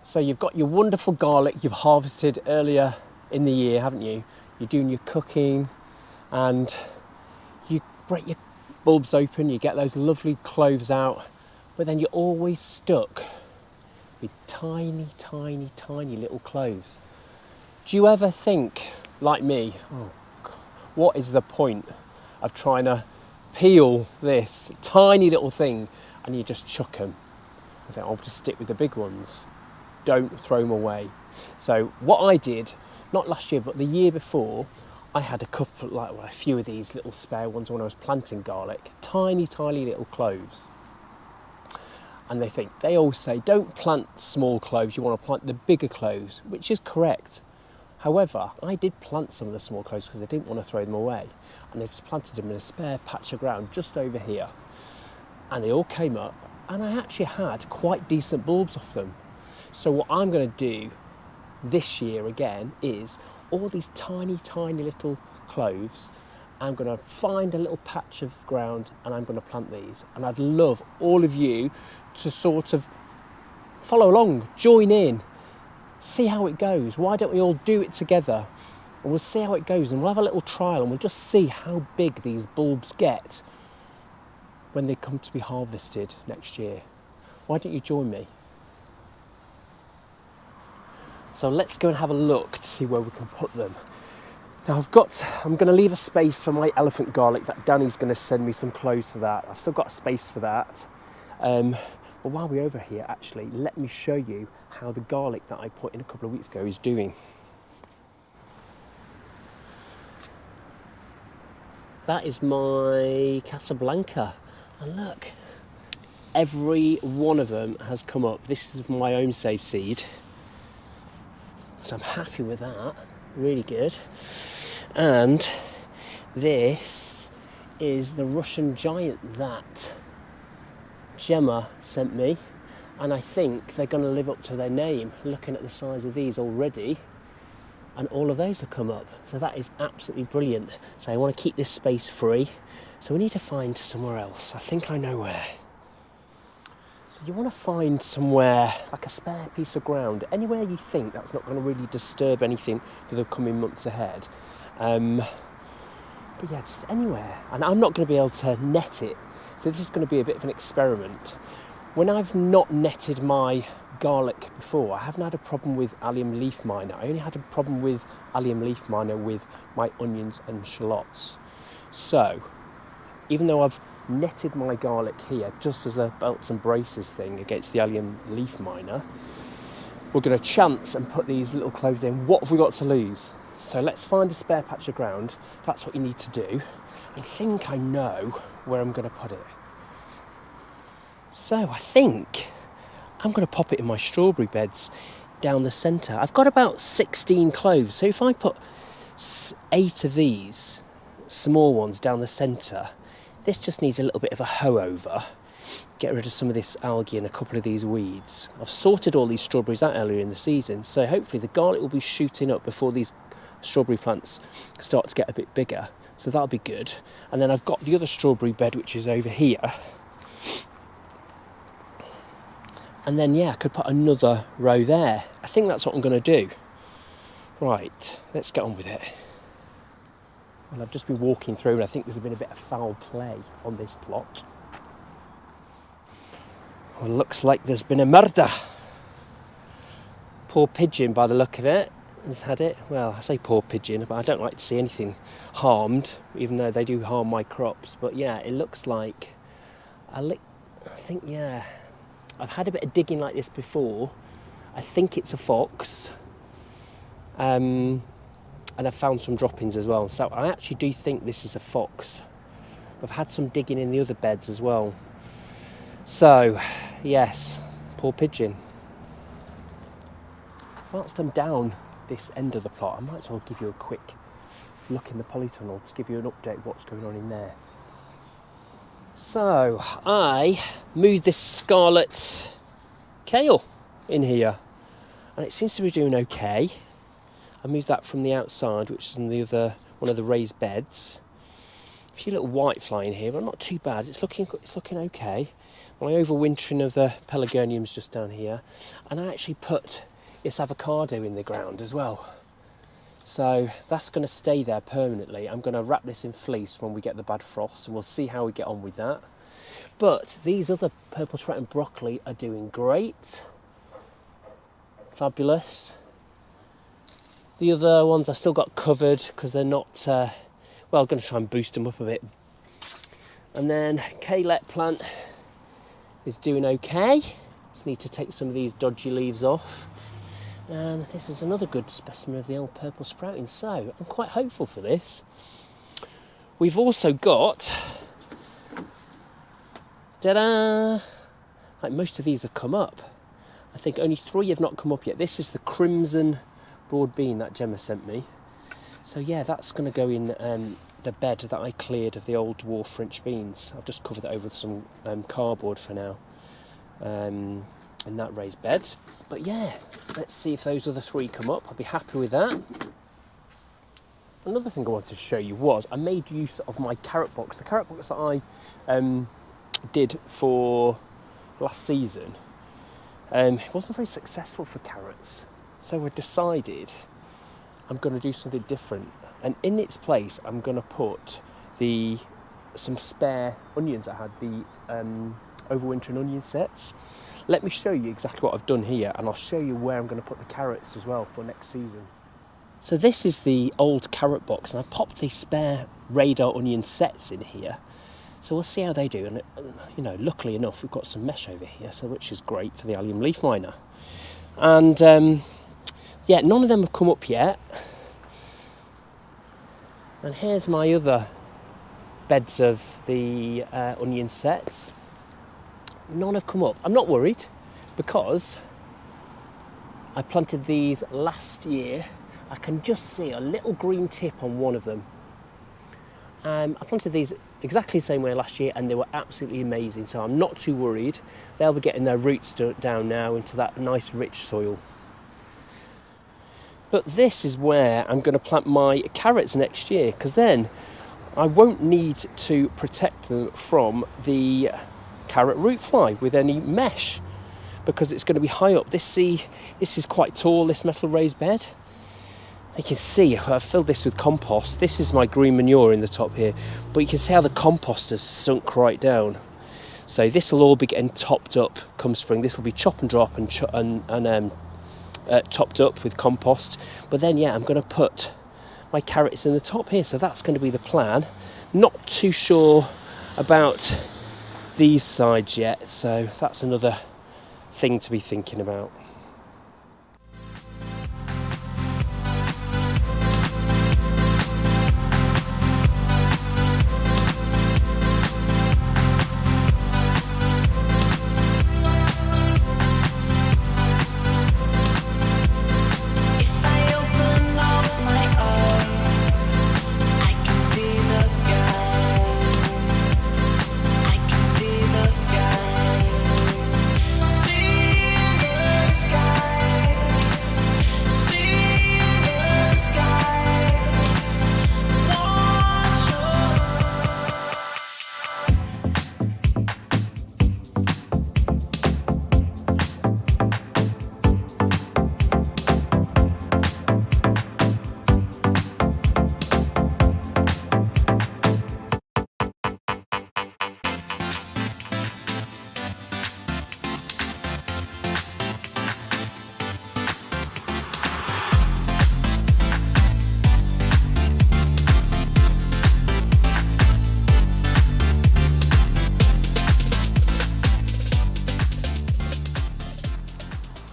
So you've got your wonderful garlic you've harvested earlier in the year, haven't you? You're doing your cooking and you break your bulbs open, you get those lovely cloves out, but then you're always stuck with tiny, tiny, tiny little cloves. Do you ever think, like me, oh God, what is the point of trying to peel this tiny little thing and you just chuck them? I think I'll just stick with the big ones. Don't throw them away. So what I did, not last year, but the year before, I had a few of these little spare ones when I was planting garlic, tiny, tiny little cloves. And they all say, don't plant small cloves, you want to plant the bigger cloves, which is correct. However, I did plant some of the small cloves because I didn't want to throw them away. And I just planted them in a spare patch of ground just over here. And they all came up, and I actually had quite decent bulbs off them. So what I'm going to do this year again is all these tiny, tiny little cloves, I'm going to find a little patch of ground and I'm going to plant these. And I'd love all of you to sort of follow along, join in, see how it goes. Why don't we all do it together? And we'll see how it goes and we'll have a little trial and we'll just see how big these bulbs get when they come to be harvested next year. Why don't you join me? So let's go and have a look to see where we can put them. Now I'm going to leave a space for my elephant garlic that Danny's going to send me some cloves for that. I've still got a space for that. But while we're over here, actually, let me show you how the garlic that I put in a couple of weeks ago is doing. That is my Casablanca. And look, every one of them has come up. This is my own save seed. So I'm happy with that, really good. And this is the Russian giant that Gemma sent me. And I think they're going to live up to their name, looking at the size of these already. And all of those have come up. So that is absolutely brilliant. So I want to keep this space free. So we need to find somewhere else. I think I know where. So you want to find somewhere, like a spare piece of ground, anywhere you think that's not going to really disturb anything for the coming months ahead. But yeah, just anywhere. And I'm not going to be able to net it. So this is going to be a bit of an experiment. When I've not netted my garlic before, I haven't had a problem with allium leaf miner. I only had a problem with allium leaf miner with my onions and shallots. So even though I've netted my garlic here just as a belts and braces thing against the allium leaf miner, we're going to chance and put these little cloves in. What have we got to lose? So let's find a spare patch of ground. That's what you need to do. I think I know where I'm going to put it. So I think I'm going to pop it in my strawberry beds down the centre. I've got about 16 cloves. So if I put 8 of these small ones down the centre, this just needs a little bit of a hoe over. Get rid of some of this algae and a couple of these weeds. I've sorted all these strawberries out earlier in the season, so hopefully the garlic will be shooting up before these strawberry plants start to get a bit bigger. So that'll be good. And then I've got the other strawberry bed, which is over here. And then, yeah, I could put another row there. I think that's what I'm going to do. Right, let's get on with it. Well, I've just been walking through and I think there's been a bit of foul play on this plot. Well, looks like there's been a murder. Poor pigeon, by the look of it, has had it. Well, I say poor pigeon, but I don't like to see anything harmed, even though they do harm my crops. But yeah, it looks like, I think, yeah, I've had a bit of digging like this before. I think it's a fox. And I've found some droppings as well. So I actually do think this is a fox. I've had some digging in the other beds as well. So, yes, poor pigeon. Whilst I'm down this end of the plot, I might as well give you a quick look in the polytunnel to give you an update of what's going on in there. So, I moved this scarlet kale in here, and it seems to be doing okay. I moved that from the outside, which is in the other one of the raised beds. A few little white fly in here, but not too bad. It's looking okay. my overwintering of the pelargoniums just down here, and I actually put this avocado in the ground as well. So that's going to stay there permanently. I'm going to wrap this in fleece when we get the bad frost, and we'll see how we get on with that. But these other purple sprouting broccoli are doing great. Fabulous. The other ones I've still got covered because they're not, well, I'm going to try and boost them up a bit. And then Kaylet plant is doing okay. Just need to take some of these dodgy leaves off. And this is another good specimen of the old purple sprouting, so I'm quite hopeful for this. We've also got, ta-da! Like most of these have come up. I think only 3 have not come up yet. This is the crimson broad bean that Gemma sent me. So yeah, that's going to go in the bed that I cleared of the old dwarf French beans. I've just covered it over with some cardboard for now. In that raised bed. But yeah, let's see if those other 3 come up. I'll be happy with that. Another thing I wanted to show you was I made use of my carrot box. The carrot box that I did for last season, it wasn't very successful for carrots. So I decided I'm going to do something different. And in its place, I'm going to put some spare onions. I had the overwintering onion sets. Let me show you exactly what I've done here, and I'll show you where I'm going to put the carrots as well for next season. So this is the old carrot box, and I popped the spare radar onion sets in here. So we'll see how they do. And you know, luckily enough, we've got some mesh over here, so which is great for the allium leaf miner. And yeah, none of them have come up yet. And here's my other beds of the onion sets. None have come up. I'm not worried because I planted these last year. I can just see a little green tip on one of them. I planted these exactly the same way last year, and they were absolutely amazing, so I'm not too worried. They'll be getting their roots down now into that nice rich soil. But this is where I'm going to plant my carrots next year, because then I won't need to protect them from the carrot root fly with any mesh, because it's going to be high up. This is quite tall, this metal raised bed. You can see I've filled this with compost. This is my green manure in the top here, but you can see how the compost has sunk right down. So this will all be getting topped up come spring. This will be chop and drop and topped up with compost. But then yeah, I'm going to put my carrots in the top here, so that's going to be the plan. Not too sure about these sides yet, so that's another thing to be thinking about.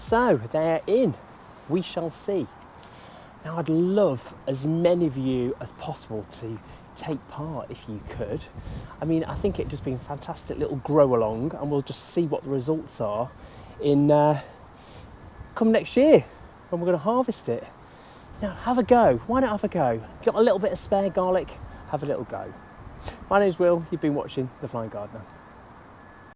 So they're in. We shall see. Now I'd love as many of you as possible to take part if you could. I mean, I think it'd just be a fantastic little grow along, and we'll just see what the results are in come next year when we're going to harvest it. Now have a go. Why not have a go? Got a little bit of spare garlic, have a little go. My name's Will, you've been watching The Flying Gardener.